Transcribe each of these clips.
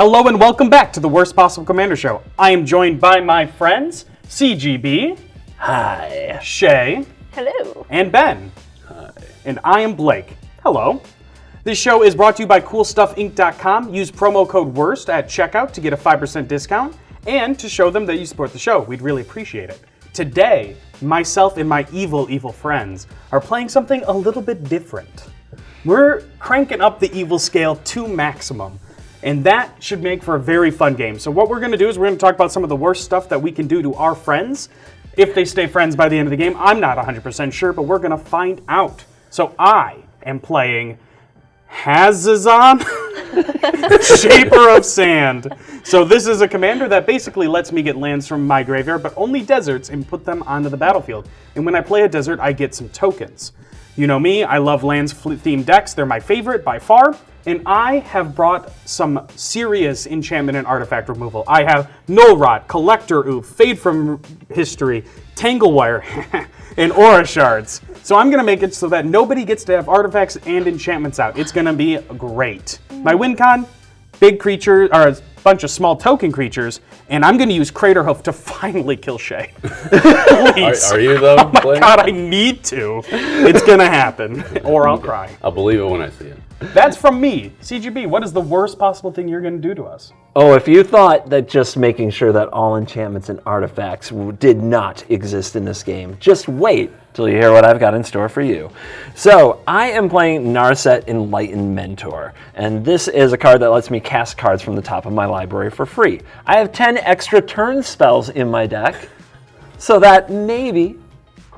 Hello and welcome back to the Worst Possible Commander Show. I am joined by my friends, CGB. Hi. Shea. Hello. And Ben. Hi. And I am Blake. Hello. This show is brought to you by CoolStuffInc.com. Use promo code WORST at checkout to get a 5% discount and to show them that you support the show. We'd really appreciate it. Today, myself and my evil friends are playing something a little bit different. We're cranking up the evil scale to maximum, and that should make for a very fun game. So what we're going to do is we're going to talk about some of the worst stuff that we can do to our friends if they stay friends by the end of the game. I'm not 100% sure, but we're going to find out. So I am playing Hazezon, Shaper of Sand. So this is a commander that basically lets me get lands from my graveyard, but only deserts, and put them onto the battlefield. And when I play a desert, I get some tokens. You know me, I love lands-themed decks. They're my favorite by far. And I have brought some serious enchantment and artifact removal. I have Null Rot, Collector Oof, Fade from History, Tanglewire, and Aura Shards. So I'm going to make it so that nobody gets to have artifacts and enchantments out. It's going to be great. My win con, big creature, or a bunch of small token creatures, and I'm going to use Craterhoof to finally kill Shea. Are you though? Oh my God, I need to. It's going to happen, or I'll cry. I'll believe it when I see it. That's from me. CGB, what is the worst possible thing you're going to do to us? Oh, if you thought that just making sure that all enchantments and artifacts did not exist in this game, just wait till you hear what I've got in store for you. So, I am playing Narset Enlightened Mentor, and this is a card that lets me cast cards from the top of my library for free. I have 10 extra turn spells in my deck, so that maybe,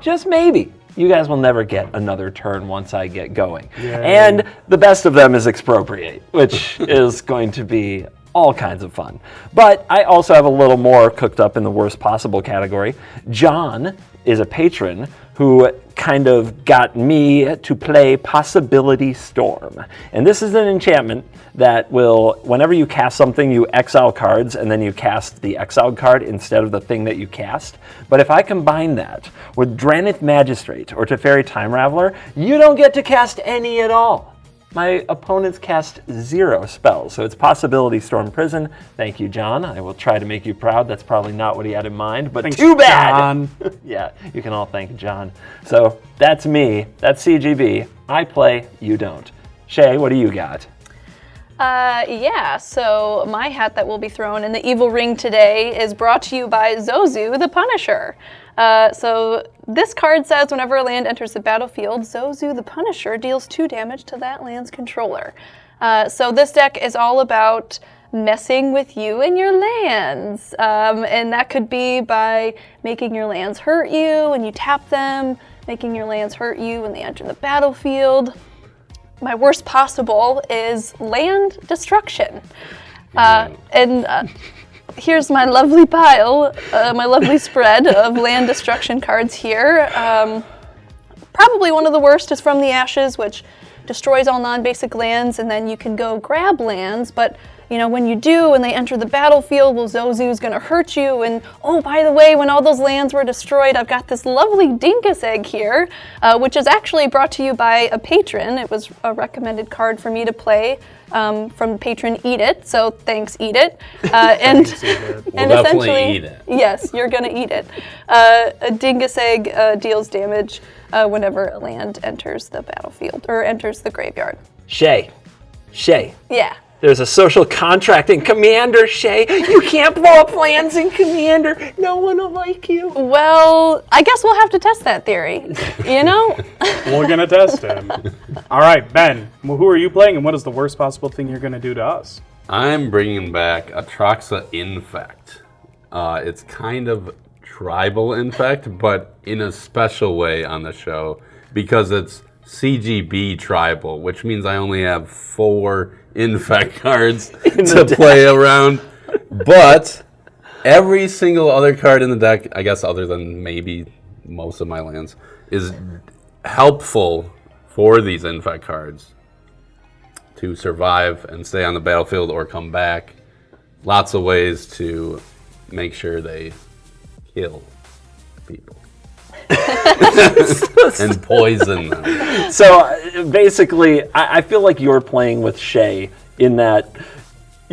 just maybe, you guys will never get another turn once I get going. Yay. And the best of them is Expropriate, which is going to be all kinds of fun. But I also have a little more cooked up in the worst possible category. John is a patron who kind of got me to play Possibility Storm. And this is an enchantment that will, whenever you cast something, you exile cards, and then you cast the exiled card instead of the thing that you cast. But if I combine that with Dranith Magistrate or Teferi Time Raveler, you don't get to cast any at all. My opponents cast 0 spells, so it's Possibility Storm Prison. Thank you, John. I will try to make you proud. That's probably not what he had in mind, but Thanks, too bad. John. Yeah, you can all thank John. So that's me. That's CGB. I play, you don't. Shea, what do you got? So my hat that will be thrown in the evil ring today is brought to you by Zozu the Punisher. So this card says whenever a land enters the battlefield, Zozu the Punisher deals 2 damage to that land's controller. So this deck is all about messing with you and your lands. And that could be by making your lands hurt you when you tap them, making your lands hurt you when they enter the battlefield. My worst possible is land destruction. Here's my lovely pile, my lovely spread of land destruction cards here. Probably one of the worst is From the Ashes, which destroys all non-basic lands, and then you can go grab lands, but you know, when you do, when they enter the battlefield, well, Zozu's gonna hurt you, and oh, by the way, when all those lands were destroyed, I've got this lovely Dinkus Egg here, which is actually brought to you by a patron. It was a recommended card for me to play from patron Eat It, so thanks, Eat It. And We'll definitely eat it. Yes, you're gonna eat it. A Dingus Egg deals damage whenever a land enters the battlefield, or enters the graveyard. Shea. Yeah. There's a social contract in Commander, Shea. You can't blow up lands in Commander. No one will like you. Well, I guess we'll have to test that theory, you know? We're going to test it. All right, Ben, who are you playing, and what is the worst possible thing you're going to do to us? I'm bringing back Atraxa Infect. It's kind of tribal Infect, but in a special way on the show, because it's CGB tribal, which means I only have 4 Infect cards to play around. But every single other card in the deck, I guess other than maybe most of my lands, is helpful for these Infect cards to survive and stay on the battlefield or come back. Lots of ways to make sure they kill people. And poison them. So basically, I feel like you're playing with Shea in that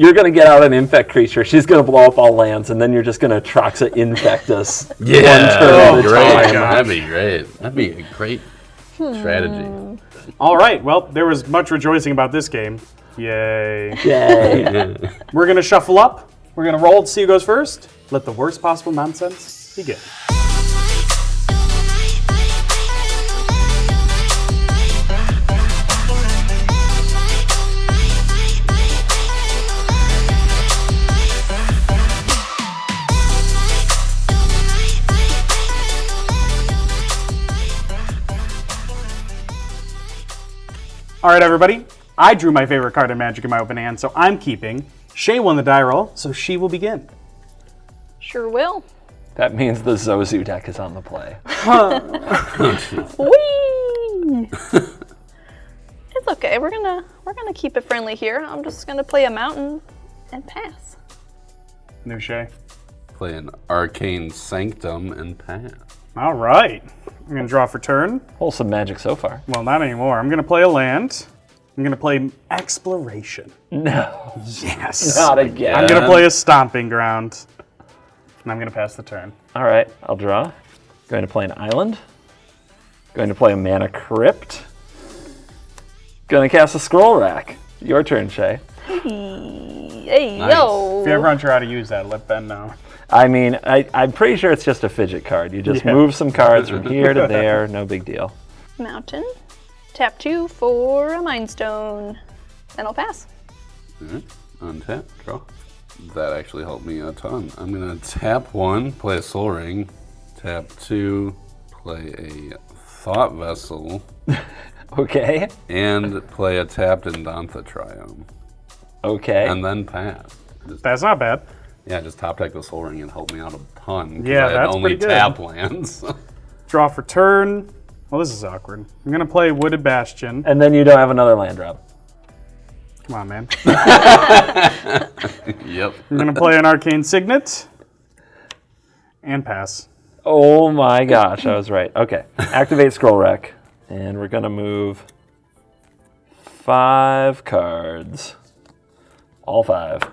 you're going to get out an infect creature. She's going to blow up all lands, and then you're just going to Atraxa infect us. One turn at a great. time. That'd be great. That'd be a great strategy. All right, well, there was much rejoicing about this game. Yay. Yay. We're going to shuffle up. We're going to roll to see who goes first. Let the worst possible nonsense begin. All right, everybody. I drew my favorite card in Magic in my open hand, so I'm keeping. Shea won the die roll, so she will begin. Sure will. That means the Zozu deck is on the play. Whee! It's okay. We're gonna keep it friendly here. I'm just gonna play a mountain and pass. New Shea. Play an Arcane Sanctum and pass. All right. I'm going to draw for turn. Wholesome Magic so far. Well, not anymore. I'm going to play a land. I'm going to play Exploration. No. Yes. Not again. I'm going to play a Stomping Ground. And I'm going to pass the turn. All right, I'll draw. Going to play an island. Going to play a Mana Crypt. Going to cast a Scroll Rack. Your turn, Shea. Hey, Nice. yo! If you're ever unsure how to use that, let Ben know. I mean, I'm pretty sure it's just a fidget card. You just move some cards from here to there, no big deal. Mountain. Tap 2 for a Mind Stone. Then I'll pass. Untap, draw. That actually helped me a ton. I'm going to tap 1, play a Soul Ring. Tap 2, play a Thought Vessel. Okay. And play a tapped Indantha Triome. Okay. And then pass. That's not bad. Yeah, just top deck the Soul Ring and help me out a ton. 'Cause Yeah, I had that's only pretty good. tap lands. Draw for turn. Well, this is awkward. I'm going to play Wooded Bastion. And then you don't have another land drop. Come on, man. Yep. I'm going to play an Arcane Signet. And pass. Oh my gosh, I was right. Okay. Activate Scroll Rack. And we're going to move 5 cards. All 5.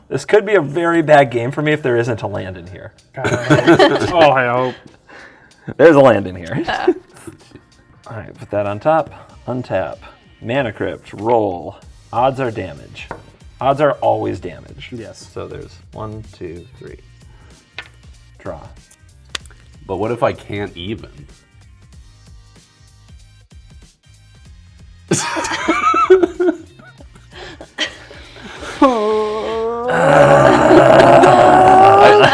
This could be a very bad game for me if there isn't a land in here. Oh, I hope. There's a land in here. All right, put that on top. Untap. Mana Crypt. Roll. Odds are damage. Odds are always damage. Yes. So there's 1, 2, 3. Draw. But what if I can't even?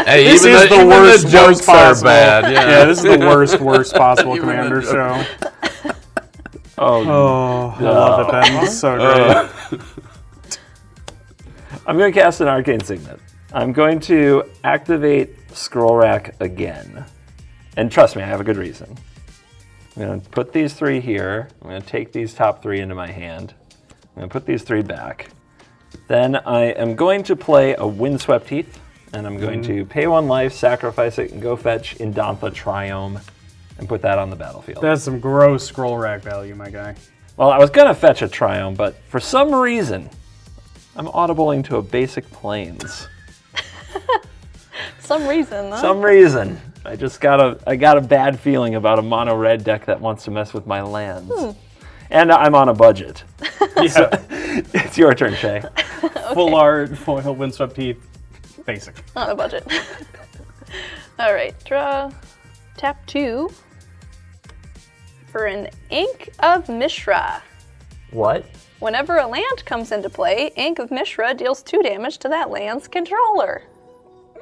Hey, This even is the worst jokes are possible. bad. Yeah, this is the worst possible Even Commander the show. Oh, Oh, I love it, Ben. It's so great. I'm going to cast an Arcane Signet. I'm going to activate Scroll Rack again. And trust me, I have a good reason. I'm going to put these 3 here. I'm going to take these top 3 into my hand. I'm going to put these 3 back. Then I am going to play a Windswept Heath. And I'm going to pay 1 life, sacrifice it, and go fetch Indantha Triome and put that on the battlefield. That's some gross scroll rack value, my guy. Well, I was going to fetch a Triome, but for some reason, I'm audibling to a basic Plains. Some reason, huh? Some reason. I got a bad feeling about a mono red deck that wants to mess with my lands. And I'm on a budget. Yeah. It's your turn, Shea. Full art, foil, Windswept Heath. Basic. On a budget. All right, draw. Tap 2 for an Ink of Mishra. What? Whenever a land comes into play, Ink of Mishra deals 2 damage to that land's controller.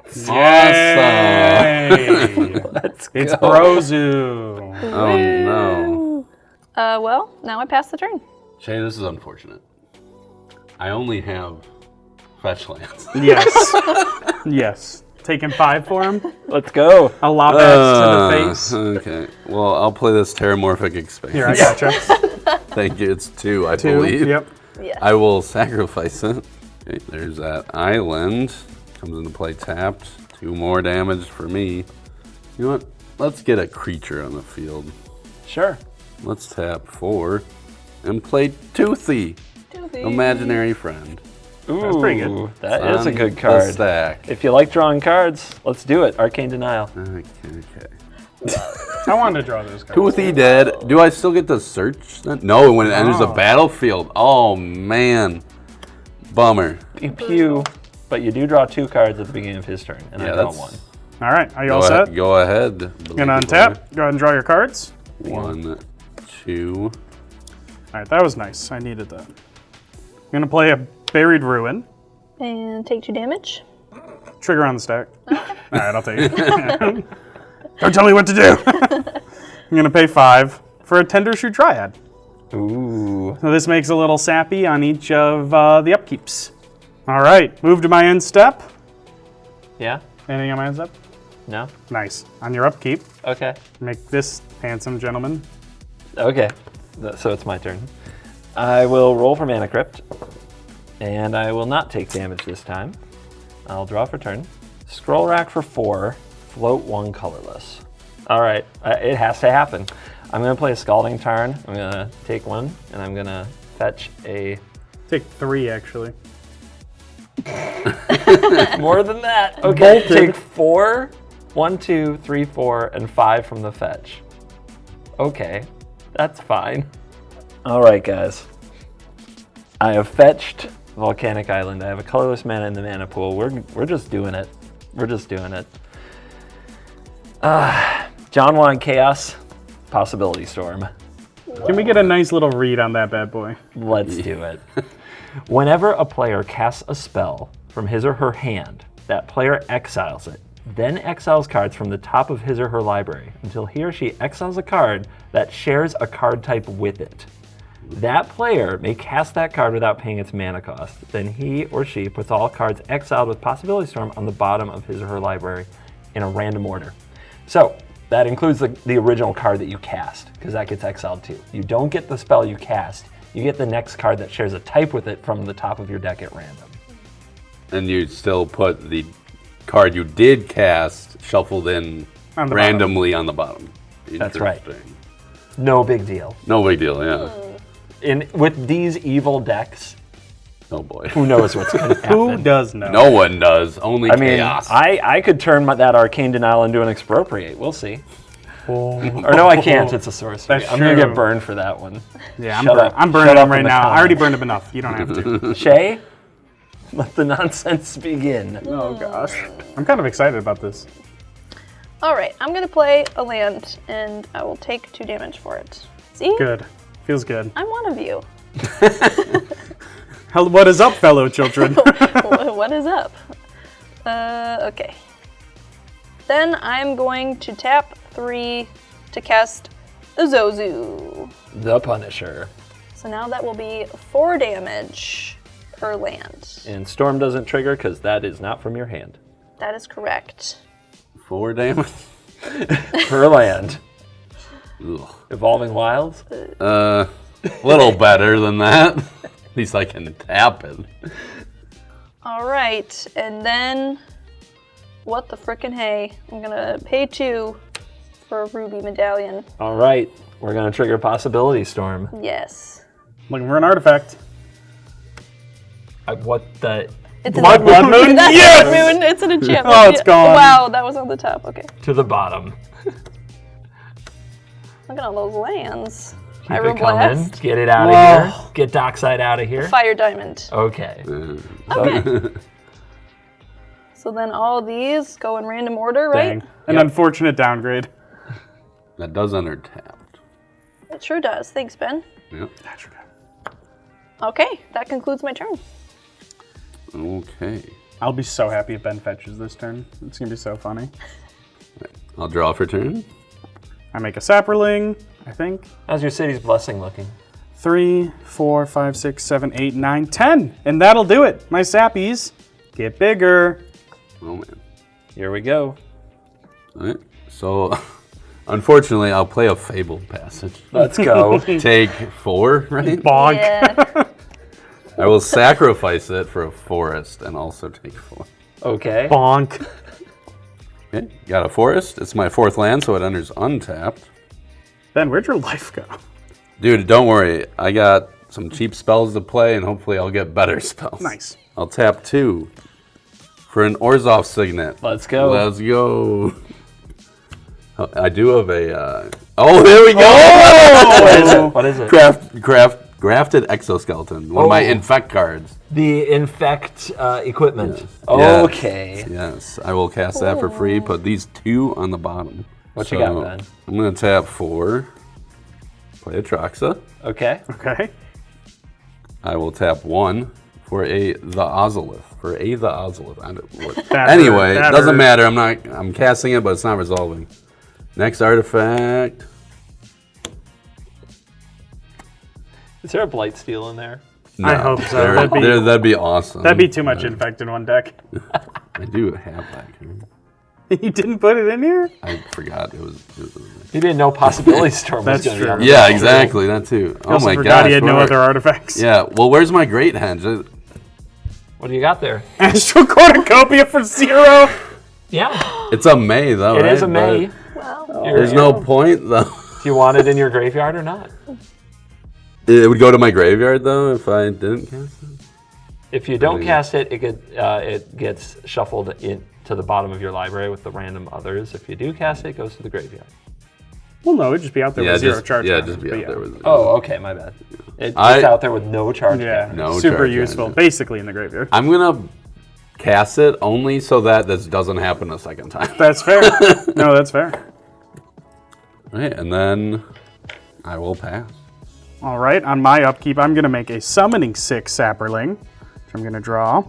Awesome. Yay. Let's go. It's Brozu. Oh no. Well, now I pass the turn. Shea, this is unfortunate. I only have fetch lands. Yes. Yes. Taking 5 for him. Let's go. A lob axe to the face. Okay. Well, I'll play this Terramorphic Expanse. Here, I gotcha. Thank you. It's 2, I 2. believe. Yep. Yes. I will sacrifice it. Okay, there's that island. Comes into play tapped. 2 more damage for me. You know what? Let's get a creature on the field. Sure. Let's tap 4 and play Toothy. Imaginary friend. Ooh, That's pretty good. That is a On good the card. stack. If you like drawing cards, let's do it. Arcane Denial. Okay. I wanted to draw those cards. Toothy dead. Do I still get to search then? No, when it enters the battlefield. Oh, man. Bummer. Pew pew. But you do draw 2 cards at the beginning of his turn, and I draw 1. All right, are you all set? Go ahead. You're gonna untap. Go ahead and draw your cards. 1, 2. All right, that was nice. I needed that. I'm gonna play a Buried Ruin. And take 2 damage. Trigger on the stack. All right, I'll take it. Don't tell me what to do. I'm gonna pay 5 for a Tender Shoe Triad. Ooh. So this makes a little sappy on each of the upkeeps. All right, move to my end step. Yeah? Anything on my end step? No? Nice. On your upkeep, Okay. make this handsome gentleman. Okay. So it's my turn. I will roll for Mana Crypt, and I will not take damage this time. I'll draw for turn. Scroll Rack for 4, float 1 colorless. All right, it has to happen. I'm gonna play a Scalding Tarn. I'm gonna take 1, and I'm gonna fetch a... Take 3, actually. More than that. Okay, take 4, 1, 2, 3, 4, and 5 from the fetch. Okay, that's fine. All right, guys. I have fetched Volcanic Island. I have a colorless mana in the mana pool. We're just doing it. We're just doing it. John wanted Chaos. Possibility Storm. Can we get a nice little read on that bad boy? Let's do it. Whenever a player casts a spell from his or her hand, that player exiles it, then exiles cards from the top of his or her library until he or she exiles a card that shares a card type with it. That player may cast that card without paying its mana cost. Then he or she puts all cards exiled with Possibility Storm on the bottom of his or her library in a random order. So that includes the original card that you cast, because that gets exiled too. You don't get the spell you cast, you get the next card that shares a type with it from the top of your deck at random. And you still put the card you did cast shuffled in On the randomly on the bottom. That's right. Interesting. No big deal. No big deal, yeah. With these evil decks, Oh boy. who knows what's going to happen? Who does know? No one does. Only I mean, chaos. I could turn that Arcane Denial into an Expropriate. We'll see. Or no, I can't. It's a sorcery. That's I'm going to true. get burned for that one. Yeah, Shut up. I'm burning Shut up him right in the now. I already comments. burned him enough. You don't have to. Shea, let the nonsense begin. Oh gosh. I'm kind of excited about this. All right, I'm gonna play a land, and I will take 2 damage for it. See? Good. Feels good. I'm one of you. What is up, fellow children? What is up? Okay. Then I'm going to tap 3 to cast the Zozu. The Punisher. So now that will be 4 damage per land. And Storm doesn't trigger because that is not from your hand. That is correct. 4 damage. Per land. Ugh. Evolving Wilds. A little better than that. At least I can tap it. All right, and then what the frickin' hey? I'm gonna pay 2 for a ruby medallion. All right, we're going to trigger Possibility Storm. Yes. Looking for an artifact. What the... It's Blood Moon? That's Yes! Blood Moon. It's an enchantment. Oh, it's gone. Wow, that was on the top. Okay. To the bottom. Look at all those lands. Keep Pyro it coming. Blast. Get it out of here. Get Dockside out of here. Fire Diamond. Okay. Okay. So then all of these go in random order, right? Dang. An unfortunate downgrade. That does enter tapped. It sure does. Thanks, Ben. Yep. Okay, that concludes my turn. Okay. I'll be so happy if Ben fetches this turn. It's gonna be so funny. I'll draw for turn. I make a Sapperling, I think. How's your City's Blessing looking? 3, 4, 5, 6, 7, 8, 9, 10. And that'll do it. My sappies get bigger. Oh man. Here we go. All right. So, unfortunately, I'll play a Fabled Passage. Let's go. Take 4, right? Bonk. Yeah. I will sacrifice it for a forest and also take 4. Okay. Bonk. Okay. Got a forest. It's my 4th land, so it enters untapped. Ben, where'd your life go? Dude, don't worry. I got some cheap spells to play, and hopefully I'll get better spells. Nice. I'll tap 2 for an Orzhov Signet. Let's go. Let's go. I do have a... oh, there we go! Oh! What is it? Grafted Exoskeleton, one of my Infect cards. The Infect equipment. Yes. Okay. Yes, I will cast that for free. Put these 2 on the bottom. What you got, Ben? I'm going to tap 4. Play Atraxa. Okay. Okay. I will tap 1 for the Ozolith. That Anyway, hurt. it doesn't matter. I'm casting it, but it's not resolving. Next artifact. Is there a Blightsteel in there? No, I hope so. That'd be awesome. That'd be too much infect in one deck. I do have that. You didn't put it in here? I forgot it was You didn't know Possibility Storm was That's going to be true. on the yeah, battlefield. exactly. That too. I also my forgot gosh. he had no other artifacts. Yeah. Well, where's my Great Henge? What do you got there? Astral Cornucopia for 0. Yeah. It's a May though. It right? is a May. Well, There's no point though. Do you want it in your graveyard or not? It would go to my graveyard though if I didn't cast it. If you don't cast it, it gets shuffled into the bottom of your library with the random others. If you do cast it, it goes to the graveyard. Well, no, it'd just be out there with 0 charge. Yeah, counters, just be but out there with. Oh, okay, my bad. It's out there with no charge. Yeah, counters. No super charge useful. counters. Basically in the graveyard. I'm gonna cast it only so that this doesn't happen a second time. That's fair. No, that's fair. Right, and then I will pass. All right, on my upkeep, I'm going to make a Summoning 6 Sapperling, which I'm going to draw.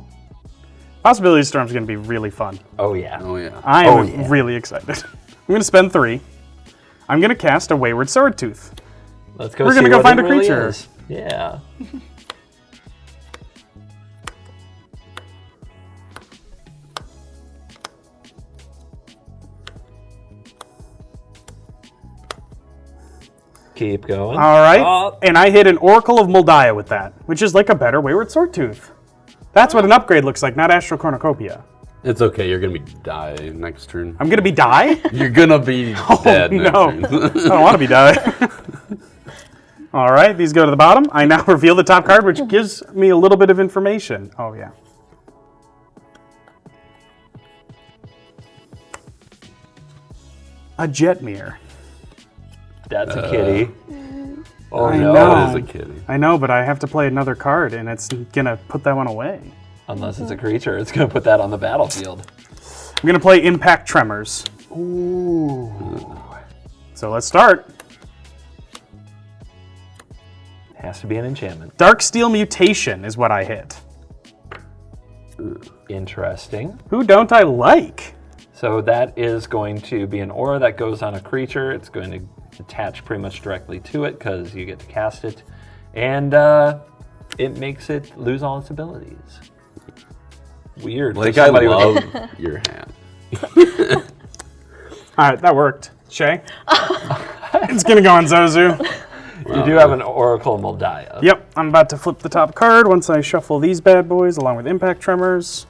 Possibility Storm's going to be really fun. Oh yeah. Oh yeah. I am really excited. I'm going to spend 3. I'm going to cast a Wayward Swordtooth. Let's go. We're going to go find a really creature. Is. Yeah. Keep going. All right, Oh. and I hit an Oracle of Moldiah with that, which is like a better Wayward Swordtooth. That's what an upgrade looks like, not Astral Cornucopia. It's okay. You're gonna be die next turn. I'm going to be die? You're gonna be dead next No, turn. I don't want to be die. All right, these go to the bottom. I now reveal the top card, which gives me a little bit of information. Oh, yeah. A Jetmir. That's a kitty. Oh I no. know. That is a kitty. I know, but I have to play another card, and it's going to put that one away. Unless it's a creature, it's going to put that on the battlefield. I'm going to play Impact Tremors. Ooh. So let's start. Has to be an enchantment. Darksteel Mutation is what I hit. Interesting. Who don't I like? So that is going to be an aura that goes on a creature. It's going to attach pretty much directly to it because you get to cast it. And it makes it lose all its abilities. Weird. Like I love your hand. All right, that worked. Shea? It's going to go on Zozu. You do have an Oracle Moldiah. Yep, I'm about to flip the top card once I shuffle these bad boys along with Impact Tremors.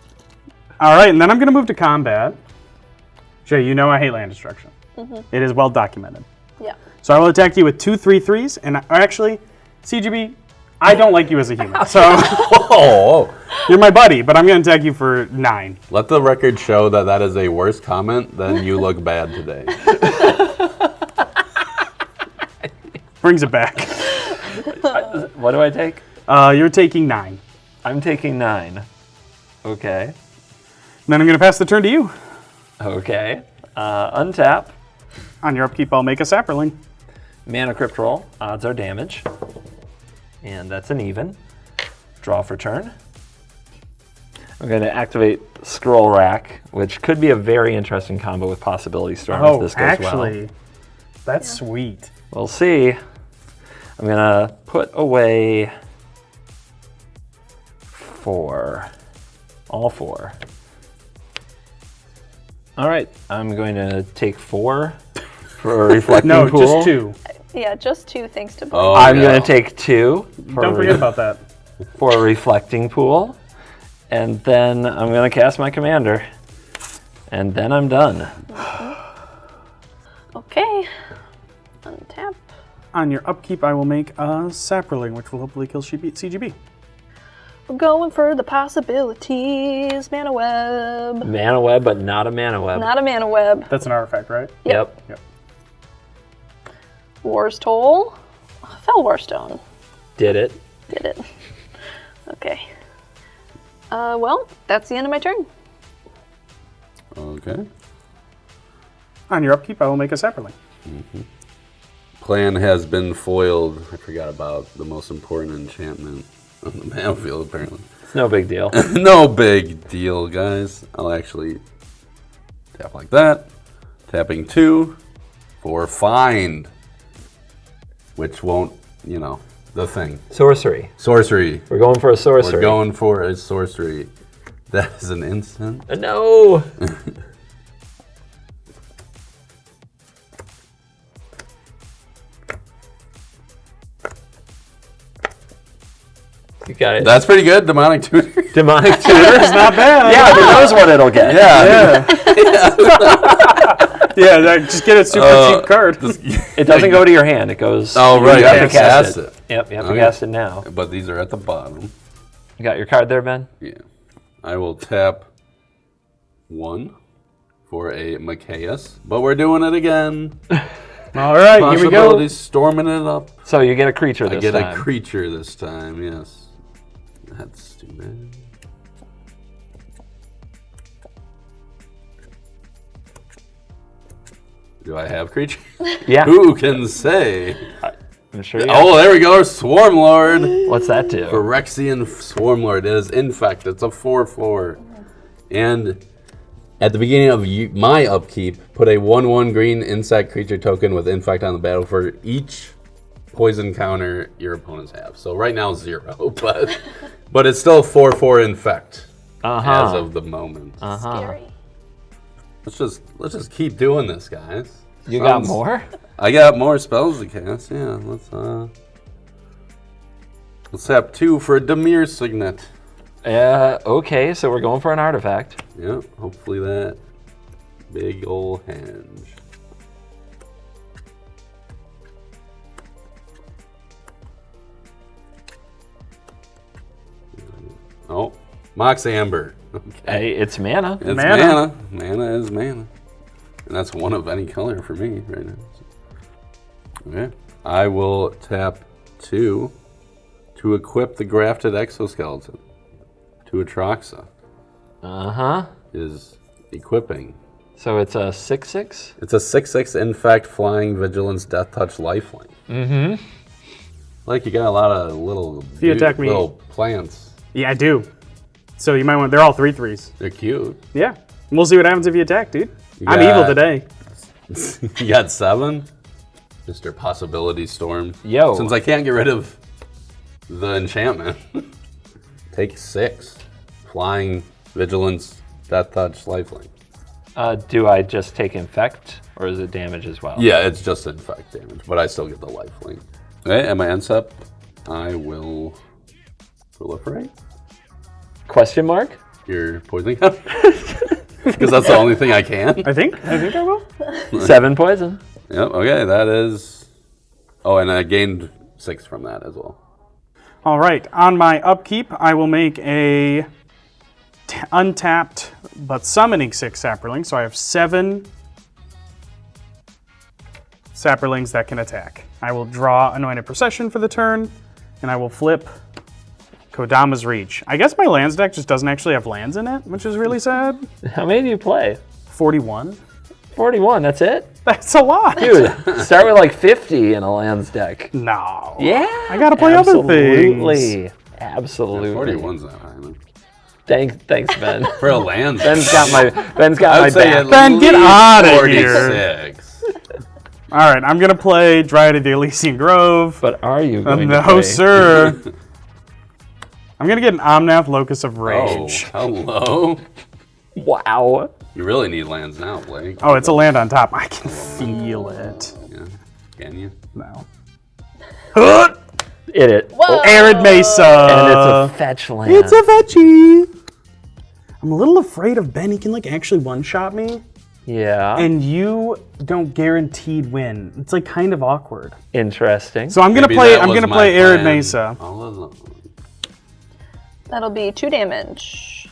All right, and then I'm going to move to combat. Shea, you know I hate land destruction. It is well documented. yeah. So I will attack you with 2 3/3s, and actually, CGB, I don't like you as a human. So Oh, you're my buddy, but I'm going to attack you for 9. let the record show that that is a worse comment than you look bad today. Brings it back. What do I take? You're taking 9. I'm taking 9. Okay. Then I'm going to pass the turn to you. Okay. Untap. On your upkeep, I'll make a Sapperling. Mana Crypt Roll. Odds are damage. And that's an even. Draw for turn. I'm going to activate Scroll Rack, which could be a very interesting combo with Possibility Storm if this goes well. That's sweet. We'll see. I'm going to put away 4. All 4. All right. I'm going to take 4 for a Reflecting No, Pool. just 2. Yeah, just 2 thanks to Oh, I'm yeah. going to take 2 Don't forget about that. for a Reflecting Pool. And then I'm going to cast my Commander. And then I'm done. Okay. Untap. On your upkeep, I will make a Saproling, which will hopefully kill CGB. We're going for the possibilities. Mana Web. Mana Web, but not a Mana Web. Not a Mana Web. That's an artifact, right? Yep. War's Toll. Fell Warstone. Did it. Did it. Okay. Well, that's the end of my turn. Okay. On your upkeep, I will make a Saproling. Plan has been foiled. I forgot about the most important enchantment on the battlefield, apparently. It's no big deal. No big deal, guys. I'll actually tap like that. Tapping 2 for Find. Which won't, the thing. Sorcery. Sorcery. We're going for a sorcery. We're going for a sorcery. That is an instant. No! You got it. That's pretty good. Demonic Tutor. Demonic Tutor. It's not bad. Yeah, who knows what it'll get. Yeah. Just get a super cheap card. It doesn't go to your hand. It goes... Oh, right. You have to cast it. Yep, you have to cast it now. But these are at the bottom. You got your card there, Ben? Yeah. I will tap 1 for a Machias, but we're doing it agawn. All right, here we go. Possibilities, storming it up. So you get a creature this time. I get a creature this time, yes. That's too bad. Do I have creature? Yeah. Who can say? I'm sure you Oh, there we go. Swarm Lord. What's that do? Phyrexian Swarm Lord. It is Infect. It's a 4/4. And at the beginning of my upkeep, put a 1/1 green insect creature token with Infect on the battle for each poison counter your opponents have. So right now 0, but it's still 4/4 Infect as of the moment. Scary. Let's just keep doing this, guys. You got more? I got more spells to cast. Yeah, let's tap 2 for a Demir Signet. Okay, so we're going for an artifact. Yeah, hopefully that big ol' henge. Oh, Mox Amber. Okay. Hey, it's mana. It's mana. Mana is mana. And that's one of any color for me right now. Okay. I will tap 2 to equip the Grafted Exoskeleton to Atraxa. Is equipping. So it's a 6/6? It's a 6/6 Infect Flying Vigilance Death Touch Lifelink. Like you got a lot of little you attack me. little plants. Yeah, I do. So you might want. They're all 3/3s. They're cute. Yeah. We'll see what happens if you attack, dude. You I'm evil today. You got 7? Mr. Possibility Storm. Yo. Since I can't get rid of the enchantment, take 6. Flying Vigilance Death Touch Lifelink. Do I just take Infect, or is it damage as well? Yeah, it's just Infect damage, but I still get the lifelink. Okay, at my end step, I will proliferate Question mark? your poison counter. Because that's the only thing I can. I think I will. 7 poison. Yep, okay, that is... Oh, and I gained 6 from that as well. All right. On my upkeep, I will make a untapped but summoning 6 Saproling. So I have 7 Saprolings that can attack. I will draw Anointed Procession for the turn, and I will flip Kodama's Reach. I guess my lands deck just doesn't actually have lands in it, which is really sad. How many do you play? 41. 41, that's it? That's a lot. Dude, start with like 50 in a lands deck. No. Yeah. I gotta play other Absolutely. things. Absolutely. 41's not high enough. Thanks, Ben. For a land. Ben's got my I'd say back. at Ben, get least out of 46. All right, I'm gonna play Dryad of the Elysian Grove. But are you going to No, play? sir. I'm gonna get an Omnath Locus of Rage. Oh, hello. Wow. You really need lands now, Blake. Oh, it's a land on top. I can feel it. Yeah. Can you? No. It. Whoa. Arid Mesa. And it's a fetch land. It's a veggie. I'm a little afraid of Ben. He can like actually one-shot me. Yeah. and you don't guaranteed win. It's like kind of awkward. Interesting. So I'm gonna Maybe play. that I'm was gonna my play Arid plan Mesa. all along. That'll be 2 damage.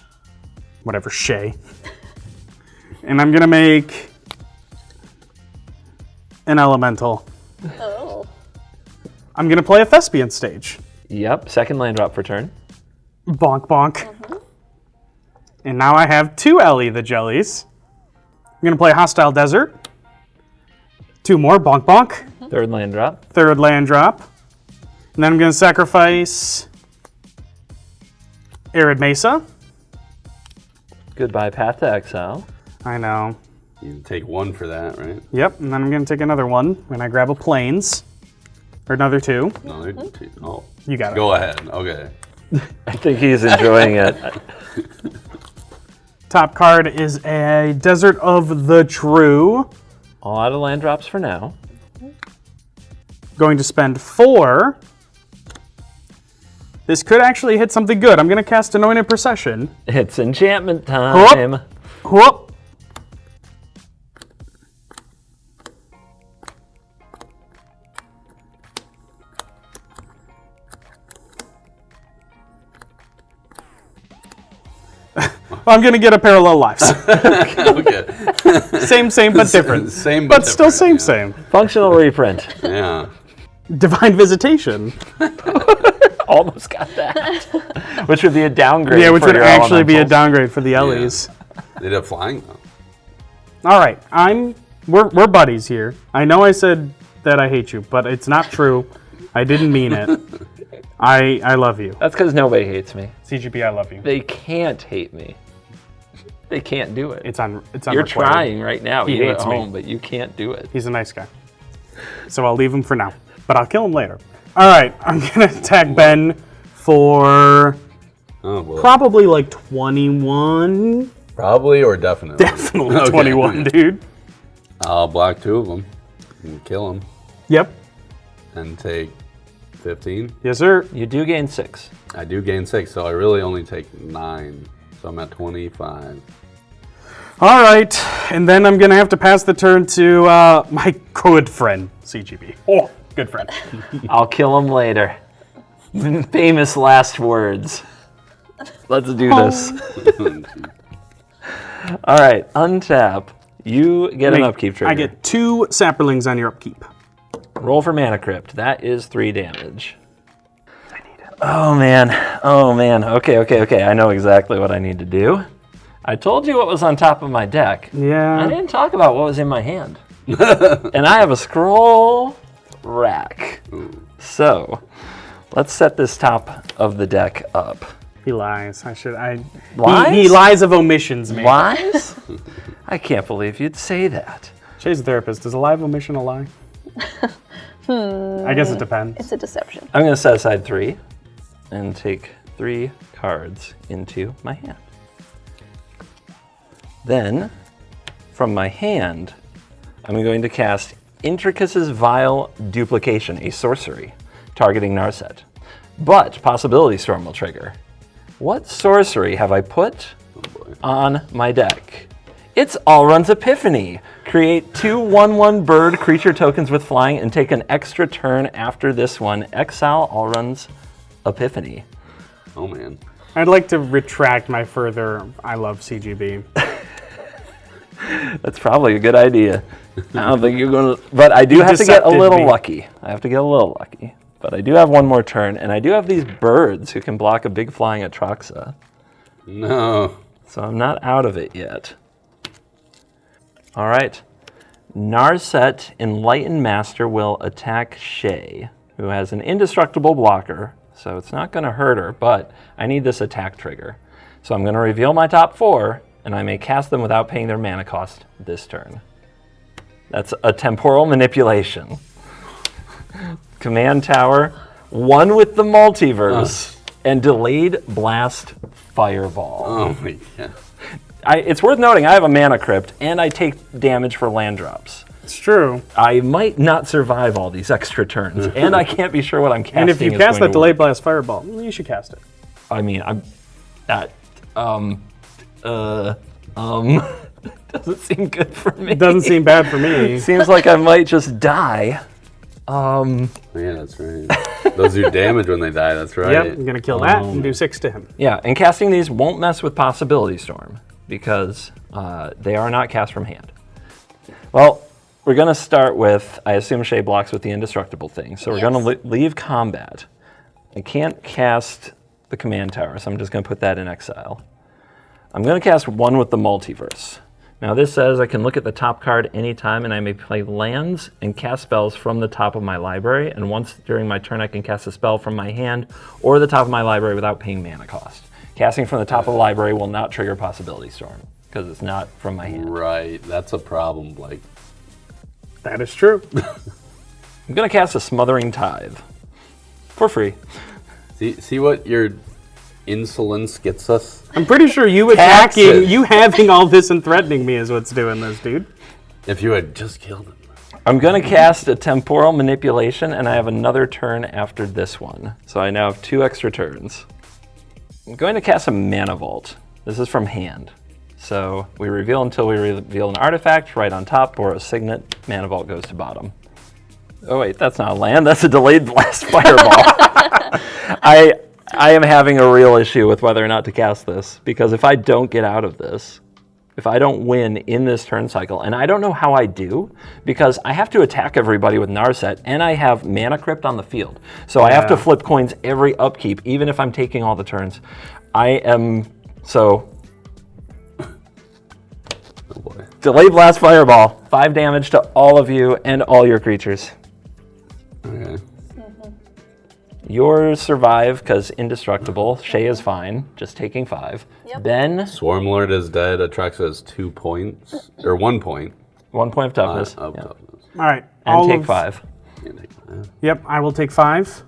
Whatever, Shea. And I'm gonna make an elemental. Oh. I'm gonna play a Thespian stage. Yep. Second land drop for turn. Bonk bonk. And now I have 2 Ellie the Jellies. I'm gonna play Hostile Desert. 2 more, bonk bonk. Third land drop. Third land drop. And then I'm gonna sacrifice Arid Mesa. Goodbye, Path to Exile. I know. You take 1 for that, right? Yep, and then I'm gonna take another one when I grab a Plains. Or another 2. No, they're 2. Oh, You got it. go ahead. Okay. I think he's enjoying it. Top card is a Desert of the True. All out of land drops for now. Going to spend 4. This could actually hit something good. I'm gonna cast Anointed Procession. It's enchantment time. Whoop. I'm gonna get a Parallel Lives. Okay. Same, but different. Same, But still different, same. Functional reprint. Yeah. Divine Visitation. Almost got that. Which would be a downgrade. Yeah, which for would your actually be a elementals. downgrade for the Ellies. They did flying though. All right, we're buddies here. I know I said that I hate you, but it's not true. I didn't mean it. I love you. That's because nobody hates me. CGP, I love you. They can't hate me. They can't do it. It's on. You're trying right now. He You at hates me. home, but you can't do it. He's a nice guy. So I'll leave him for now, but I'll kill him later. All right, I'm gonna attack Ben for Oh boy. probably like 21. Probably or definitely. Definitely Okay. 21, dude. I'll block 2 of them and kill them Yep. and take 15. Yes, sir. You do gain 6. I do gain 6, so I really only take 9. So I'm at 25. All right, and then I'm gonna have to pass the turn to my good friend CGB. Oh, good friend. I'll kill him later. Famous last words. Let's do this. All right, untap. You get an upkeep trigger. I get 2 Sapperlings on your upkeep. Roll for Mana Crypt. That is 3 damage. I need it. Oh man. Okay. I know exactly what I need to do. I told you what was on top of my deck. I Yeah. didn't talk about what was in my hand. And I have a scroll rack. So, let's set this top of the deck up. He lies. Lies? He lies of omissions, man. Lies? I can't believe you'd say that. Shay's a therapist. Is a lie of omission a lie? I guess it depends. It's a deception. I'm going to set aside 3 and take 3 cards into my hand. Then, from my hand, I'm going to cast Intricus's Vile Duplication, a sorcery, targeting Narset. But Possibility Storm will trigger. What sorcery have I put on my deck? It's Allrun's Epiphany. Create 2 1/1 bird creature tokens with flying and take an extra turn after this one. Exile Allrun's Epiphany. Oh man. I'd like to retract my further I love CGB. That's probably a good idea. I don't think you're going to... But I do have to get a decepted little me. lucky. I have to get a little lucky. But I do have one more turn, and I do have these birds who can block a big flying Atraxa. No. So I'm not out of it yet. All right. Narset, Enlightened Master, will attack Shea, who has an indestructible blocker, so it's not going to hurt her, but I need this attack trigger. So I'm going to reveal my top 4, and I may cast them without paying their mana cost this turn. That's a temporal manipulation. Command Tower, 1 with the multiverse, and delayed blast fireball. Oh my god. It's worth noting I have a mana crypt, and I take damage for land drops. It's true. I might not survive all these extra turns, and I can't be sure what I'm casting. And if you is cast going that to delayed work. blast fireball, you should cast it. I mean, I'm... Doesn't seem good for me. It doesn't seem bad for me. Seems like I might just die. Yeah, that's right. Those do damage when they die, that's right. Yep, I'm going to kill that and do 6 to him. Yeah, and casting these won't mess with Possibility Storm because they are not cast from hand. Well, we're going to start with, I assume Shea blocks with the indestructible thing, so we're going to leave combat. I can't cast the command tower, so I'm just going to put that in exile. I'm going to cast one with the multiverse. Now this says I can look at the top card anytime and I may play lands and cast spells from the top of my library, and once during my turn I can cast a spell from my hand or the top of my library without paying mana cost. Casting from the top of the library will not trigger Possibility Storm because it's not from my hand. Right, that's a problem, Blake. That is true. I'm going to cast a Smothering Tithe for free. See what your insolence gets us? I'm pretty sure you attacking, you having all this and threatening me is what's doing this, dude. If you had just killed him. I'm going to cast a Temporal Manipulation, and I have another turn after this one. So I now have 2 extra turns. I'm going to cast a Mana Vault. This is from hand. So we reveal until we reveal an artifact right on top, or a signet. Mana Vault goes to bottom. Oh wait, that's not a land, that's a Delayed Blast Fireball. I am having a real issue with whether or not to cast this, because if I don't get out of this, if I don't win in this turn cycle, and I don't know how I do, because I have to attack everybody with Narset, and I have Mana Crypt on the field. So I have to flip coins every upkeep, even if I'm taking all the turns. Oh boy. Delayed Blast Fireball, 5 damage to all of you and all your creatures. Okay. Yours survive because indestructible. Shea is fine, just taking 5. Yep. Ben, Swarmlord is dead. Atraxa has 2 points, or 1 point. 1 point of toughness. Of Yeah. toughness. All right. And take 5. You can take that. Yep, I will take 5.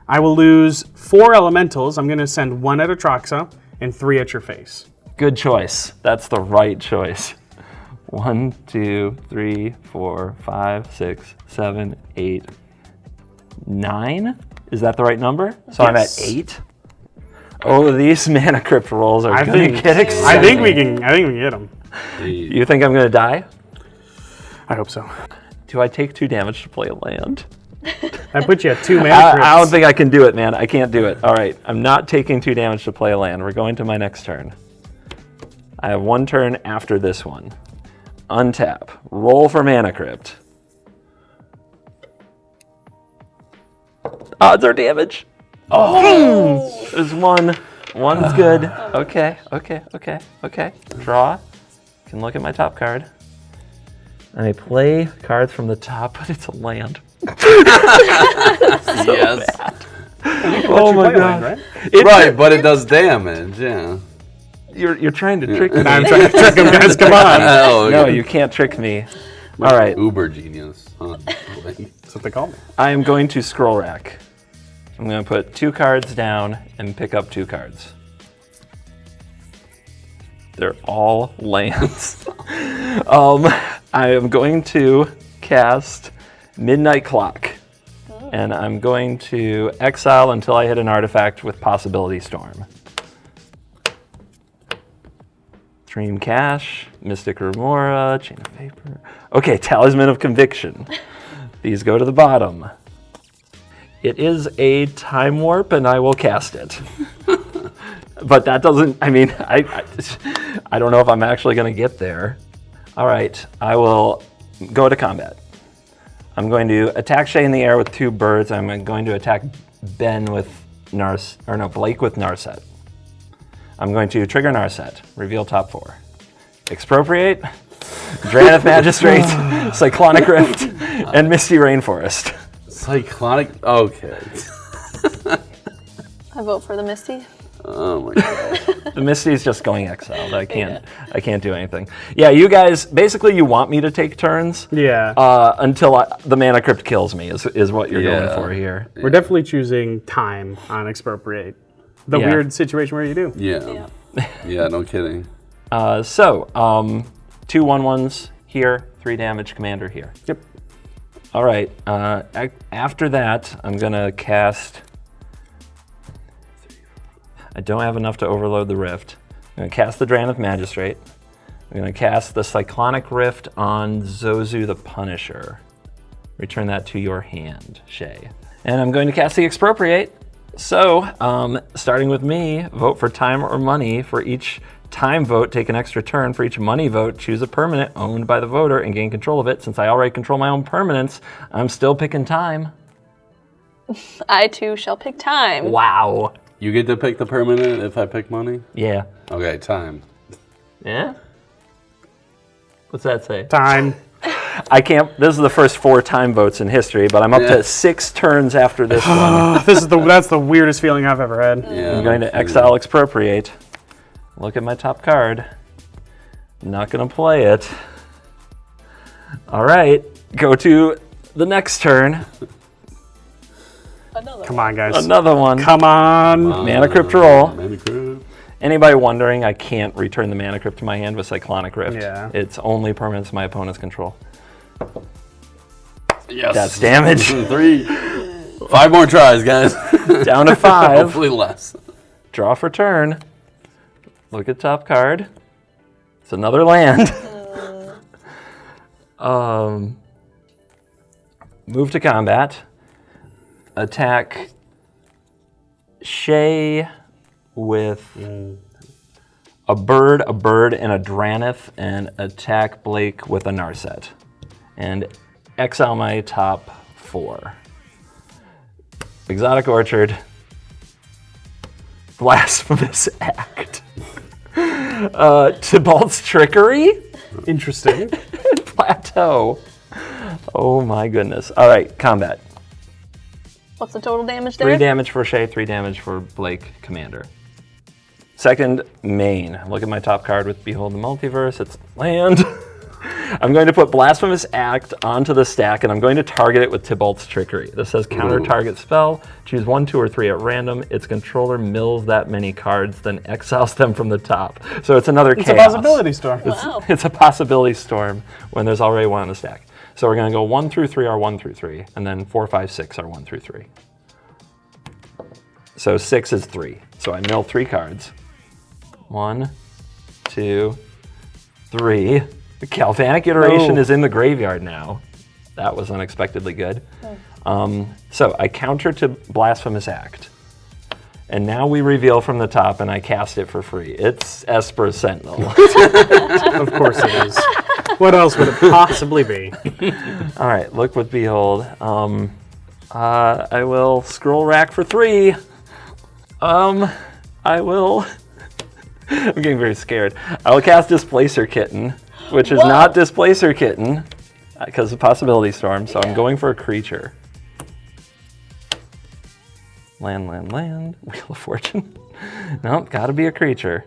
I will lose 4 elementals. I'm going to send 1 at Atraxa and 3 at your face. Good choice. That's the right choice. 1, 2, 3, 4, 5, 6, 7, 8, 9? Is that the right number? So I'm at 8? Oh, these Mana Crypt rolls are going to get exciting. I think we can get them. You think I'm going to die? I hope so. Do I take 2 damage to play a land? I put you at 2 mana I crypts. don't think I can do it, man. I can't do it. All right, I'm not taking 2 damage to play a land. We're going to my next turn. I have 1 turn after this one. Untap. Roll for Mana Crypt. Odds are damage. Oh! There's 1. 1's good. Okay. Draw. Can look at my top card. I play cards from the top, but it's a land. Yes. Oh my god. Right? Right, but it does damage, yeah. You're trying to trick me. I'm trying to trick him, guys. Come on. Oh, No, you can't trick me. All right. Uber genius. Huh? That's what they call me. I am going to scroll rack. I'm going to put 2 cards down and pick up 2 cards. They're all lands. I am going to cast Midnight Clock. And I'm going to exile until I hit an artifact with Possibility Storm. Dream Cache, Mystic Remora, Chain of Vapor. Okay, Talisman of Conviction. These go to the bottom. It is a time warp, and I will cast it. But that doesn't, I mean, I don't know if I'm actually going to get there. All right, I will go to combat. I'm going to attack Shea in the air with 2 birds. I'm going to attack Blake with Narset. I'm going to trigger Narset, reveal top 4. Expropriate, Draneth Magistrate, Cyclonic Rift, and Misty Rainforest. Cyclonic, okay. I vote for the Misty. Oh my god. The Misty's just going exiled. I can't do anything. Yeah, you guys, basically you want me to take turns. Yeah. Until the Mana Crypt kills me is what you're going for here. We're definitely choosing time on Expropriate. The Yeah. weird situation where you do. Yeah. Yeah, no kidding. So, 2 1/1s here, 3 damage, commander here. Yep. All right, after that, I'm gonna cast, I don't have enough to overload the Rift. I'm gonna cast the Draneth Magistrate. I'm going to cast the Cyclonic Rift on Zozu the Punisher. Return that to your hand, Shea. And I'm going to cast the Expropriate. So, starting with me, vote for time or money. For each time vote, take an extra turn. For each money vote, choose a permanent owned by the voter and gain control of it. Since I already control my own permanents, I'm still picking time. I too shall pick time. Wow. You get to pick the permanent if I pick money? Yeah. Okay, time. Yeah? What's that say? Time. I can't, this is the first 4 time votes in history, but I'm up to 6 turns after this one. That's the weirdest feeling I've ever had. Yeah, I'm going to exile Expropriate. Look at my top card. Not going to play it. All right, go to the next turn. Come on, guys. Another one. Come on. Mana Crypt roll. Mana Crypt. Anybody wondering, I can't return the Mana Crypt to my hand with Cyclonic Rift. Yeah. It's only permanents my opponents control. Yes. That's damage. 3. 5 more tries, guys. Down to 5. Hopefully less. Draw for turn. Look at top card. It's another land. Move to combat. Attack Shea with a bird, and a Dranith, and attack Blake with a Narset. And exile my top 4. Exotic Orchard. Blasphemous Act. Tybalt's Trickery. Interesting. Plateau. Oh my goodness. All right, combat. What's the total damage there? 3 damage for Shea, 3 damage for Blake, Commander. Second, main. Look at my top card with Behold the Multiverse. It's land. I'm going to put Blasphemous Act onto the stack, and I'm going to target it with Tybalt's Trickery. This says counter target spell. Choose 1, 2, or 3 at random. Its controller mills that many cards, then exiles them from the top. So it's another chaos. It's a possibility storm. Wow. It's a possibility storm when there's already 1 on the stack. So we're going to go 1 through 3 are 1 through 3, and then 4, 5, 6 are 1 through 3. So 6 is 3. So I mill 3 cards. 1, 2, 3. The Galvanic Iteration is in the graveyard now. That was unexpectedly good. So I counter to Blasphemous Act. And now we reveal from the top, and I cast it for free. It's Esper Sentinel. Of course it is. What else would it possibly be? All right, look with Behold. I will Scroll Rack for 3. I will... I'm getting very scared. I will cast Displacer Kitten, which is not Displacer Kitten, because of Possibility Storm, so I'm going for a creature. Land. Wheel of Fortune. Nope, gotta be a creature.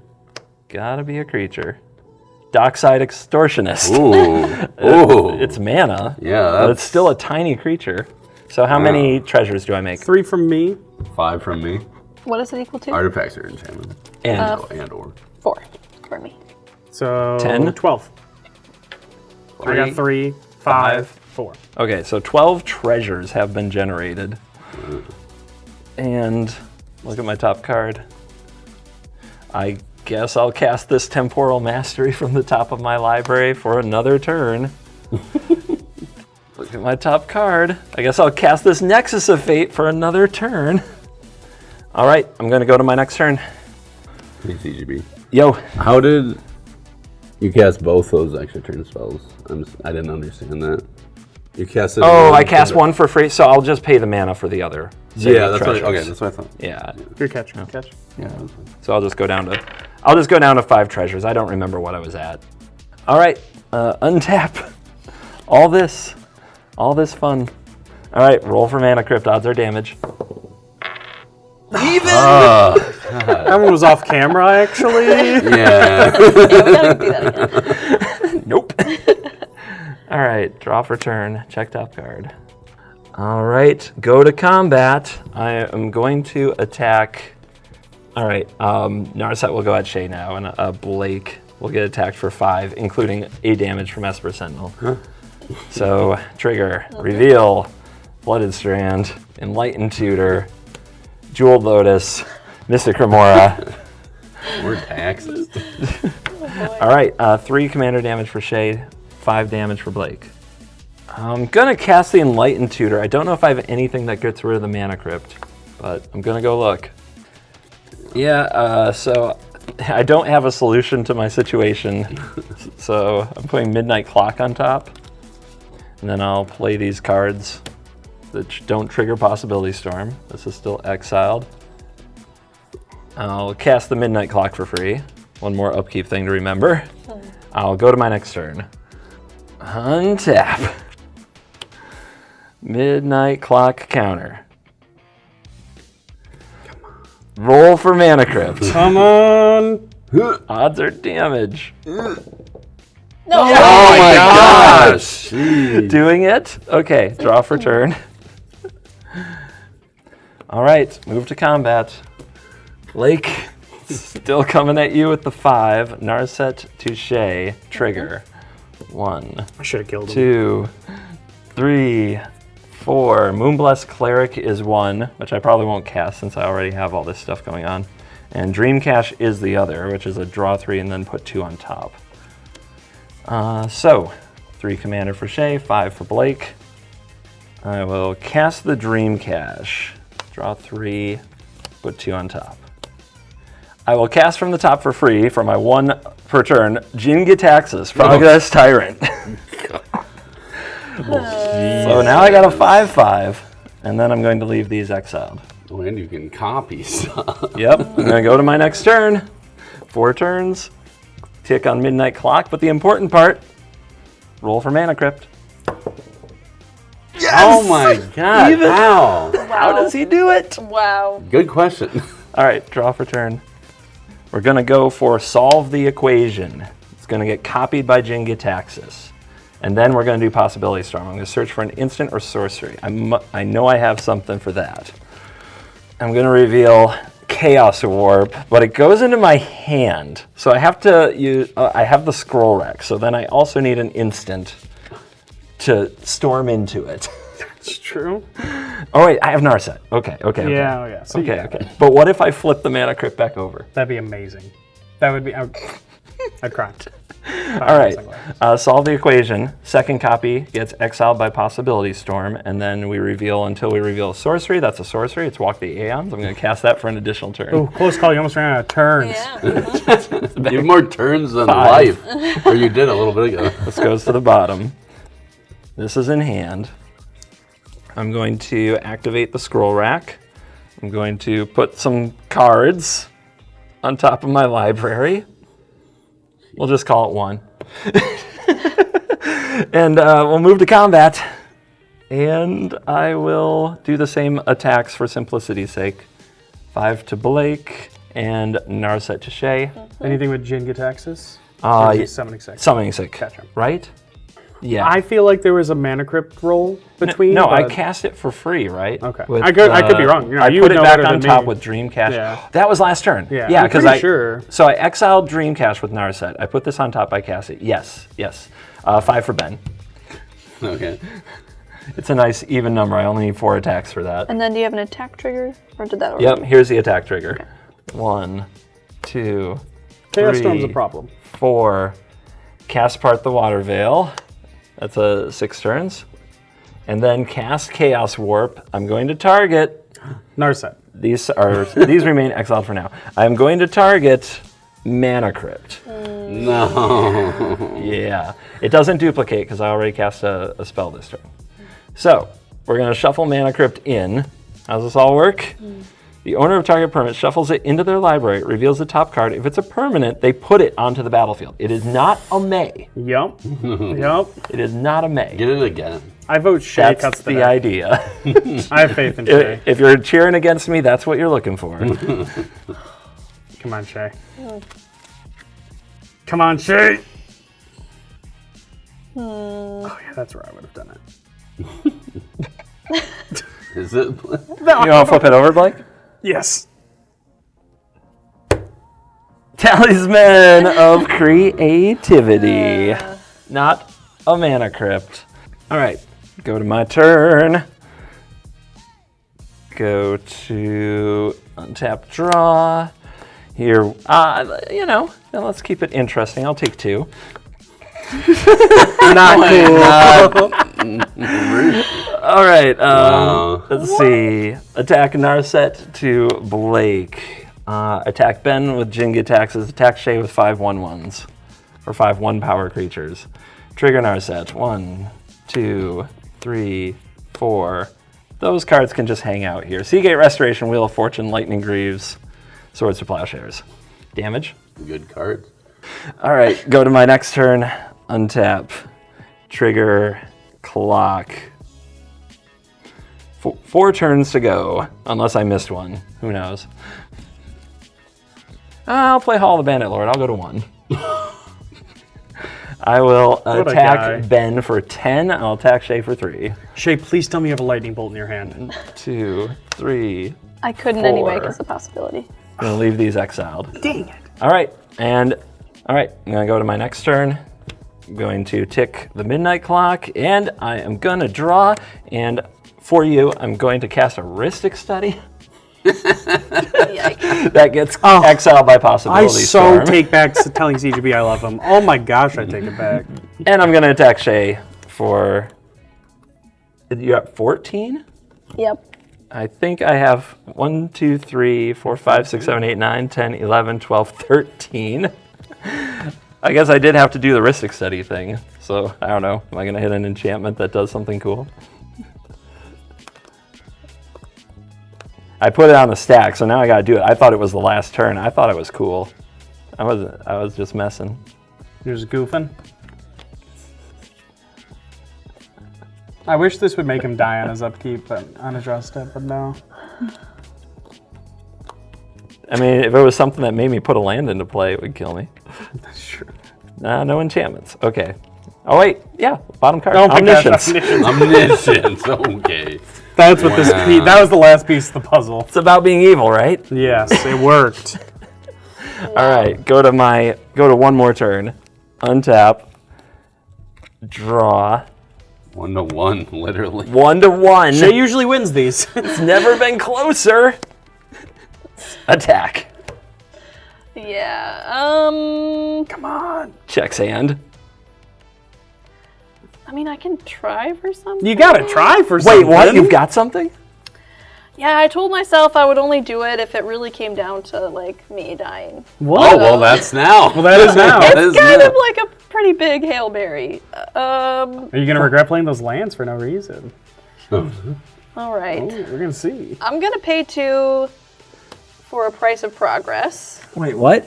Dockside Extortionist. Ooh. It's mana. Yeah, But it's still a tiny creature. So how many treasures do I make? 3 from me. 5 from me. What is it equal to? Artifacts or enchantment. And Or. 4 for me. So 10? 12. I got 3, 5, 4. okay, so 12 treasures have been generated. And look at my top card. I guess I'll cast this Temporal Mastery from the top of my library for another turn. Look at my top card. I guess I'll cast this Nexus of Fate for another turn. All right, I'm going to go to my next turn. Hey, CGB. Yo. How did you cast both those extra turn spells? I didn't understand that. You casted. Oh, I cast one for free, so I'll just pay the mana for the other. Yeah, that's what. Okay, that's what I thought. Yeah. Good catch. Yeah. So I'll just go down to 5 treasures. I don't remember what I was at. All right, untap. All this fun. All right, roll for Mana Crypt. Odds or damage. That one was off camera, actually. Yeah. Yeah, we gotta do that again. Nope. All right, draw for turn. Check top card. All right, go to combat. I am going to attack. All right, Narset will go at Shea now, and Blake will get attacked for 5, including a damage from Esper Sentinel. So, trigger, reveal, Blooded Strand, Enlightened Tutor, Jeweled Lotus, Mystic Remora. More taxes. boy. All right, 3 commander damage for Shea, 5 damage for Blake. I'm going to cast the Enlightened Tutor. I don't know if I have anything that gets rid of the Mana Crypt, but I'm going to go look. Yeah, so I don't have a solution to my situation, so I'm putting Midnight Clock on top, and then I'll play these cards that don't trigger Possibility Storm. This is still exiled. I'll cast the Midnight Clock for free. One more upkeep thing to remember. I'll go to my next turn. Untap. Midnight Clock counter. Roll for Mana Crypt. Come on. Odds are damage. No. Oh my gosh! Doing it? Okay, draw for turn. All right, move to combat. Blake, still coming at you with the 5. Narset to Shea. Trigger. 1, I should have killed him. 2, 3, 4. Moonblessed Cleric is 1, which I probably won't cast since I already have all this stuff going on. And Dreamcash is the other, which is a draw 3 and then put 2 on top. So, 3 commander for Shea, 5 for Blake. I will cast the Dreamcash. Draw 3, put 2 on top. I will cast from the top for free for my 1 per turn, Jin-Gitaxias, Frogdust Tyrant. So now I got a 5/5, and then I'm going to leave these exiled. Oh, and you can copy stuff. Yep, I'm going to go to my next turn. 4 turns, tick on Midnight Clock, but the important part, roll for Mana Crypt. Yes! Oh my god, how? How does he do it? Wow. Good question. All right, draw for turn. We're going to go for Solve the Equation. It's going to get copied by Jin-Gitaxias. And then we're going to do Possibility Storm. I'm going to search for an instant or sorcery. I know I have something for that. I'm going to reveal Chaos Warp, but it goes into my hand. So I have to use, I have the scroll rack, so then I also need an instant to storm into it. It's true. Oh wait, I have Narset. Okay. Yeah, oh yeah. So Okay. But what if I flip the Mana Crypt back over? That'd be amazing. That would be. I'd cry. All right. Solve the equation. Second copy gets exiled by Possibility Storm, and then we reveal until we reveal a sorcery. That's a sorcery. It's Walk the Aeons. I'm going to cast that for an additional turn. Oh, close call. You almost ran out of turns. Yeah. You have more turns than 5. life. Or you did a little bit ago. This goes to the bottom. This is in hand. I'm going to activate the scroll rack. I'm going to put some cards on top of my library. We'll just call it 1. And we'll move to combat. And I will do the same attacks for simplicity's sake. 5 to Blake and Narset to Shea. Anything with Jin-Gitaxias? Summoning sick. Summoning sick. Gotcha. Right? Yeah. I feel like there was a Mana Crypt roll between. No, I but- cast it for free, right? Okay. With, I could be wrong. You know, I you put would it know back better on than top me. with Dreamcash. Yeah. That was last turn. Yeah, Yeah, I'm because pretty sure. So I exiled Dreamcash with Narset. I put this on top. I cast it. Yes. 5 for Ben. Okay. It's a nice even number. I only need 4 attacks for that. And then do you have an attack trigger? Or did that already? Yep. Here's the attack trigger. 1, 2, Chaos 3, Storm's a problem. 4. Cast Part the Water Veil. That's a 6 turns. And then cast Chaos Warp. I'm going to target. Narset. These remain exiled for now. I'm going to target Mana Crypt. No. Yeah. It doesn't duplicate because I already cast a spell this turn. So we're going to shuffle Mana Crypt in. How's this all work? The owner of target permanent shuffles it into their library, reveals the top card. If it's a permanent, they put it onto the battlefield. It is not a May. Yup. It is not a May. Get it again. I vote Shea That's cuts the the deck. idea. I have faith in Shea. If you're cheering against me, that's what you're looking for. Come on, Shea. Come on, Shea. Oh yeah, that's where I would have done it. Is it? You want to flip it over, Blake? Yes. Talisman of Creativity. Not a Mana Crypt. All right, go to my turn. Go to untap draw. Here, let's keep it interesting. I'll take 2. Not cool. All right, let's see. Attack Narset to Blake. Attack Ben with Jinga taxes. Attack Shea with 5 1/1s. Or 5 1-power creatures. Trigger Narset. 1, 2, 3, 4. Those cards can just hang out here. Seagate Restoration, Wheel of Fortune, Lightning Greaves, Swords to Plowshares. Damage. Good card. All right, go to my next turn. Untap. Trigger. Clock. 4 turns to go, unless I missed one. Who knows? I'll play Hall of the Bandit Lord. I'll go to 1. I will attack Ben for 10. I'll attack Shea for 3. Shea, please tell me you have a lightning bolt in your hand. 2, 3. I couldn't 4. anyway because of the possibility. I'm gonna leave these exiled. Dang it. All right, I'm gonna go to my next turn. I'm going to tick the midnight clock, and I am gonna draw. And for you, I'm going to cast a Rhystic Study. Yikes. That gets exiled by Possibility I Storm. take back telling CGB I love him. Oh my gosh, I take it back. And I'm gonna attack Shea for. You got 14? Yep. I think I have 1, 2, 3, 4, 5, 6, 7, 8, 9, 10, 11, 12, 13. I guess I did have to do the Rhystic Study thing. So, I don't know. Am I going to hit an enchantment that does something cool? I put it on the stack, so now I got to do it. I thought it was the last turn. I thought it was cool. I was just messing. You're just goofing. I wish this would make him die on his upkeep, but unaddressed, but no. I mean, if it was something that made me put a land into play, it would kill me. That's true. No enchantments. Okay. Oh, wait. Yeah, bottom card. Oh my gosh, Omniscience. Omniscience. Okay. That's what this piece, that was the last piece of the puzzle. It's about being evil, right? Yes, it worked. All right, go to one more turn. Untap. Draw. 1 to 1, literally. 1 to 1. Shea usually wins these. It's never been closer. Attack. Yeah. Come on. Checks hand. I mean, I can try for something. You gotta try for Wait, something. what? You've got something? Yeah, I told myself I would only do it if it really came down to, like, me dying. What? Oh, well, that's now. Well, that is now. That is It's kind now. of like a pretty big Hail Mary. Are you gonna regret playing those lands for no reason? All right. Oh, we're gonna see. I'm going to pay 2 for a price of progress. Wait, what?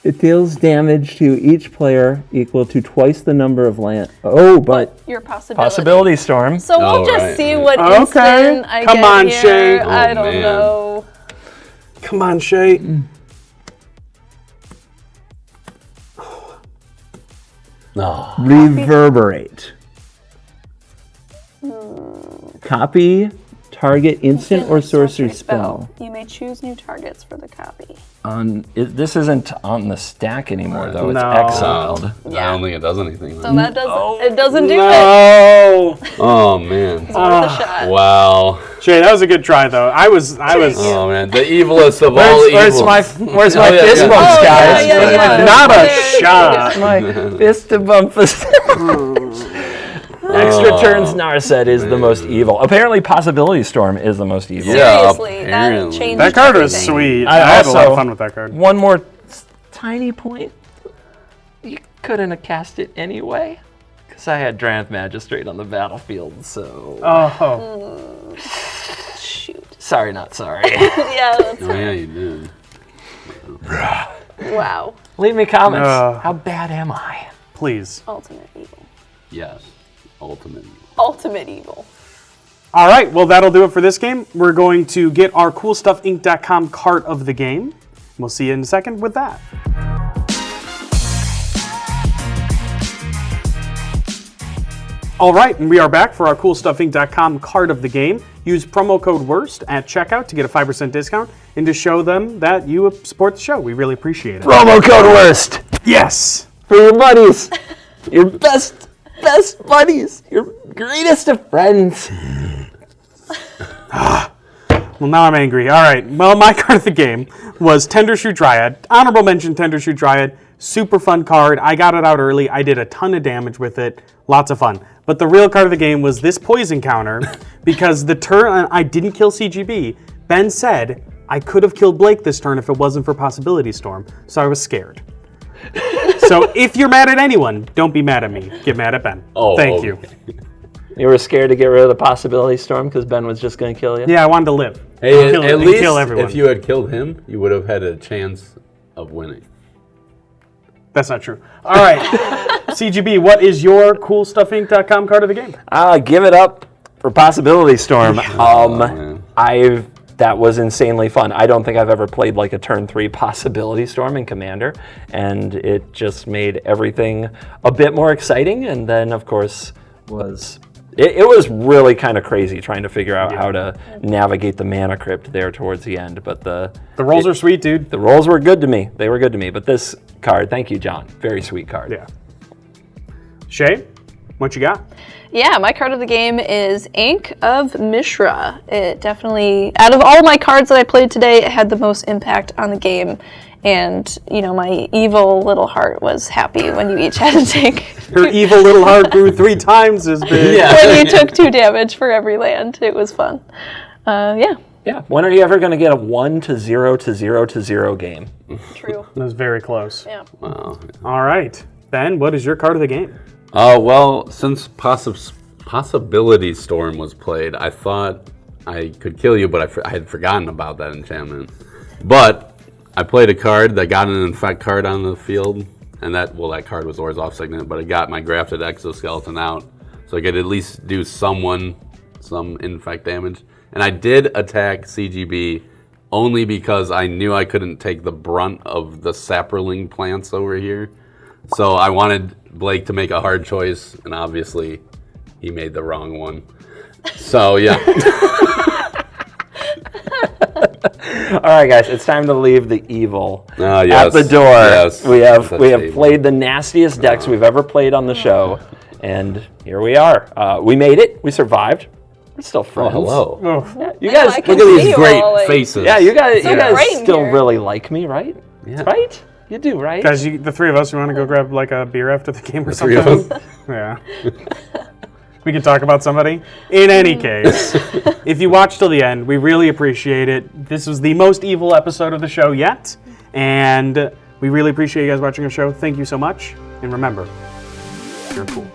It deals damage to each player equal to twice the number of land. Oh, but Your possibility. Possibility Storm. So we'll Oh, just right, see right. what Okay. instant I Come get on, here. Shea. I Oh, don't man. know. Come on, Shea. No. reverberate. Copy target instant or sorcery spell. You may choose new targets for the copy. This isn't on the stack anymore, though. It's No. exiled. I don't think it does anything. So that doesn't. It doesn't do it. No. Oh, man. It's worth a shot. Wow. Shea, that was a good try, though. I was. Oh, man. The evilest of all Where's evils. my Oh, fist yeah, bumps, yeah. Oh, guys? yeah, yeah, yeah. Not a There you shot. go. My fist bump. Extra turns Narset is the most evil. Apparently, Possibility Storm is the most evil. Yeah, Seriously, that apparently. changed That card was everything. sweet. I I had a lot also- of fun with that card. One more tiny point. You couldn't have cast it anyway. Because I had Drannith Magistrate on the battlefield, so... Oh. Shoot. Sorry, not sorry. Yeah, that's Oh, yeah, you did. wow. Leave me comments. Ugh. How bad am I? Please. Ultimate evil. Yes. Ultimate. Ultimate evil. All right, well, that'll do it for this game. We're going to get our CoolStuffInc.com cart of the game. We'll see you in a second with that. All right, and we are back for our CoolStuffInc.com cart of the game. Use promo code WORST at checkout to get a 5% discount and to show them that you support the show. We really appreciate it. Promo code WORST Yes! for your buddies. Your best buddies. Your greatest of friends. Well, now I'm angry. All right. Well, my card of the game was Tendershoe Dryad. Honorable mention, Tendershoe Dryad. Super fun card. I got it out early. I did a ton of damage with it. Lots of fun. But the real card of the game was this poison counter because the turn I didn't kill CGB, Ben said I could have killed Blake this turn if it wasn't for Possibility Storm. So I was scared. So if you're mad at anyone, don't be mad at me. Get mad at Ben. Thank you. You were scared to get rid of the Possibility Storm because Ben was just going to kill you? Yeah, I wanted to live. Hey, Kill at least kill everyone. if you had killed him, you would have had a chance of winning. That's not true. All right. CGB, what is your CoolStuffInc.com card of the game? Give it up for Possibility Storm. Man. That was insanely fun. I don't think I've ever played like a turn 3 Possibility Storm in Commander, and it just made everything a bit more exciting. And then, of course, it was really kind of crazy trying to figure out how to navigate the mana crypt there towards the end. But the rolls are sweet, dude. The rolls were good to me. They were good to me. But this card, thank you, John. Very sweet card. Yeah. Shea, what you got? Yeah, my card of the game is Ink of Mishra. It definitely, out of all my cards that I played today, it had the most impact on the game. And, you know, my evil little heart was happy when you each had to take... Her evil little heart grew 3 times as big. When you took 2 damage for every land. It was fun. Yeah. Yeah. When are you ever going to get a 1 to 0 to 0 to 0 game? True. That was very close. Yeah. Wow. All right. Ben, what is your card of the game? Oh, well, since Possibility Storm was played, I thought I could kill you, but I had forgotten about that enchantment. But I played a card that got an infect card on the field, and that card was always off segment, but it got my grafted exoskeleton out, so I could at least do some infect damage. And I did attack CGB only because I knew I couldn't take the brunt of the sapperling plants over here. So I wanted Blake to make a hard choice, and obviously he made the wrong one. So, yeah. All right, guys, it's time to leave the evil yes, at the door. Yes, we have played the nastiest decks we've ever played on the show, and here we are. We made it. We survived. We're still friends. Oh, hello. Oh. Yeah, you guys, Look at these great faces. yeah, you guys great still here. really like me, right? Yeah. Right? You do, right? Guys, the 3 of us, we want to go grab like a beer after the game or The 3 something? of us? Yeah. We can talk about somebody. In any case, if you watched till the end, we really appreciate it. This was the most evil episode of the show yet, and we really appreciate you guys watching our show. Thank you so much, and remember, you're cool.